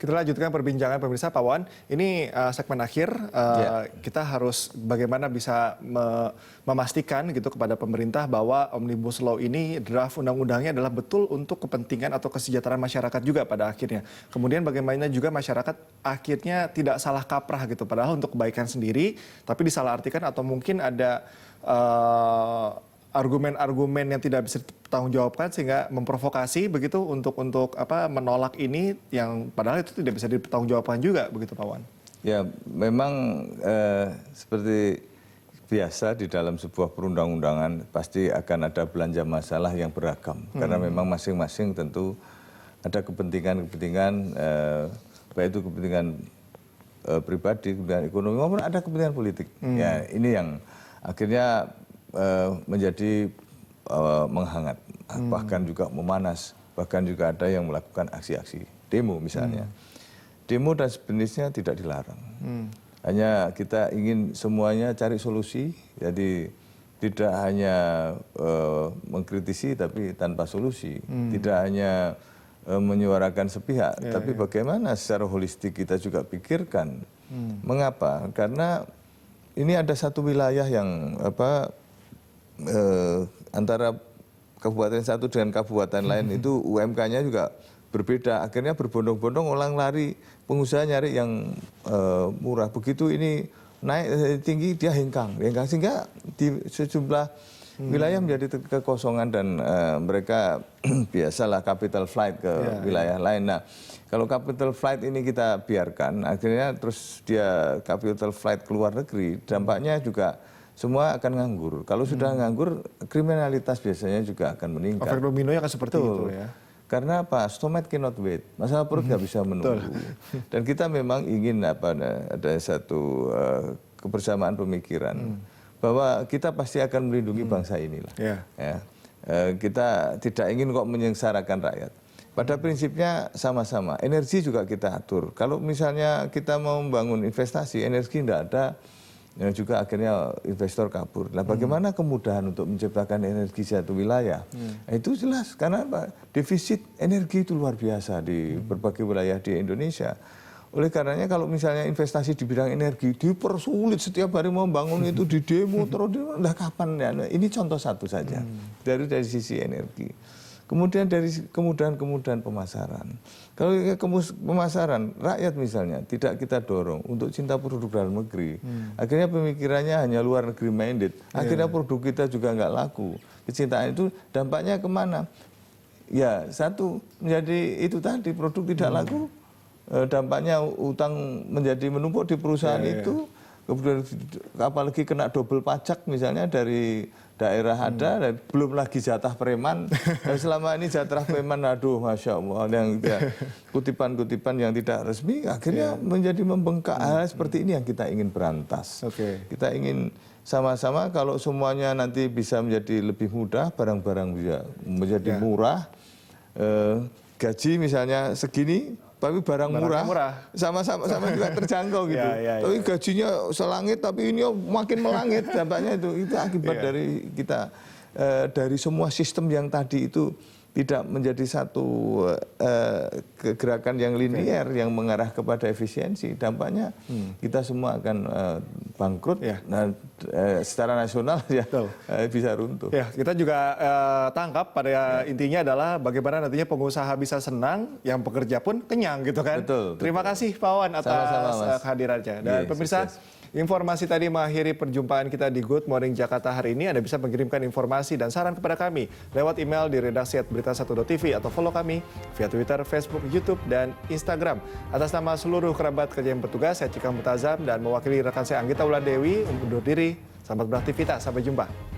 kita lanjutkan perbincangan pemirsa Pak Wawan. Ini segmen akhir, kita harus bagaimana bisa memastikan gitu kepada pemerintah bahwa Omnibus Law ini draft undang-undangnya adalah betul untuk kepentingan atau kesejahteraan masyarakat juga pada akhirnya. Kemudian bagaimana juga masyarakat akhirnya tidak salah kaprah gitu, padahal untuk kebaikan sendiri, tapi disalahartikan atau mungkin ada argumen-argumen yang tidak bisa dipertanggungjawabkan sehingga memprovokasi begitu untuk menolak ini yang padahal itu tidak bisa dipertanggungjawabkan juga begitu Pak Wan. Ya memang seperti biasa di dalam sebuah perundang-undangan pasti akan ada belanja masalah yang beragam karena memang masing-masing tentu ada kepentingan-kepentingan baik itu kepentingan pribadi, kepentingan ekonomi maupun ada kepentingan politik. Ya ini yang akhirnya menjadi menghangat, bahkan juga memanas, bahkan juga ada yang melakukan aksi-aksi demo misalnya. Demo dan sejenisnya tidak dilarang. Hanya kita ingin semuanya cari solusi, jadi tidak hanya mengkritisi tapi tanpa solusi, tidak hanya menyuarakan sepihak, tapi bagaimana secara holistik kita juga pikirkan. Mengapa? Karena ini ada satu wilayah yang antara kabupaten satu dengan kabupaten lain itu UMK-nya juga berbeda. Akhirnya berbondong-bondong orang lari, pengusaha nyari yang murah. Begitu ini naik tinggi dia hengkang sehingga di sejumlah wilayah menjadi kekosongan dan mereka biasalah capital flight ke wilayah lain. Nah, kalau capital flight ini kita biarkan, akhirnya terus dia capital flight ke luar negeri, dampaknya juga semua akan nganggur. Kalau sudah nganggur, kriminalitas biasanya juga akan meningkat. Efek dominonya akan seperti itu ya. Karena apa? Stomach cannot wait. Masalah perut nggak bisa menunggu. Dan kita memang ingin ada satu kebersamaan pemikiran bahwa kita pasti akan melindungi bangsa inilah. Ya. Kita tidak ingin kok menyengsarakan rakyat. Pada prinsipnya sama-sama. Energi juga kita atur. Kalau misalnya kita mau membangun investasi, energi tidak ada, yang juga akhirnya investor kabur. Nah, bagaimana kemudahan untuk menciptakan energi satu wilayah? Nah, itu jelas karena apa? Defisit energi itu luar biasa di berbagai wilayah di Indonesia. Oleh karenanya kalau misalnya investasi di bidang energi dipersulit setiap hari mau bangun itu di demo terus nah kapan ya? Nah, ini contoh satu saja dari sisi energi. Kemudian dari kemudahan-kemudahan pemasaran. Kalau pemasaran, rakyat misalnya tidak kita dorong untuk cinta produk dalam negeri. Akhirnya pemikirannya hanya luar negeri minded. Akhirnya produk kita juga nggak laku. Kecintaan itu dampaknya kemana? Ya satu, menjadi itu tadi produk tidak laku. Dampaknya utang menjadi menumpuk di perusahaan itu. Kemudian apalagi kena double pajak misalnya dari daerah ada, dan belum lagi jatah preman. Dan selama ini jatah preman, aduh Masya Allah, yang kutipan-kutipan yang tidak resmi, akhirnya menjadi membengkak. Hal seperti ini yang kita ingin berantas. Kita ingin sama-sama kalau semuanya nanti bisa menjadi lebih mudah, barang-barang bisa menjadi murah, gaji misalnya segini, tapi barang murah, sama-sama juga terjangkau gitu. Tapi gajinya selangit, tapi ini makin melangit. Dampaknya itu akibat dari kita dari semua sistem yang tadi itu tidak menjadi satu gerakan yang linier yang mengarah kepada efisiensi. Dampaknya kita semua akan bangkrut. Nah, secara nasional ya bisa runtuh. Ya, kita juga tangkap pada intinya adalah bagaimana nantinya pengusaha bisa senang, yang pekerja pun kenyang gitu kan. Terima kasih Pak Wawan atas kehadirannya. Dan pemirsa, informasi tadi mengakhiri perjumpaan kita di Good Morning Jakarta hari ini. Anda bisa mengirimkan informasi dan saran kepada kami lewat email di redaksi@berita1.tv atau follow kami via Twitter, Facebook, YouTube, dan Instagram. Atas nama seluruh kerabat kerja yang bertugas, saya Cikang Mutazam dan mewakili rekan saya Anggita Wulandewi undur diri. Selamat beraktivitas, sampai jumpa.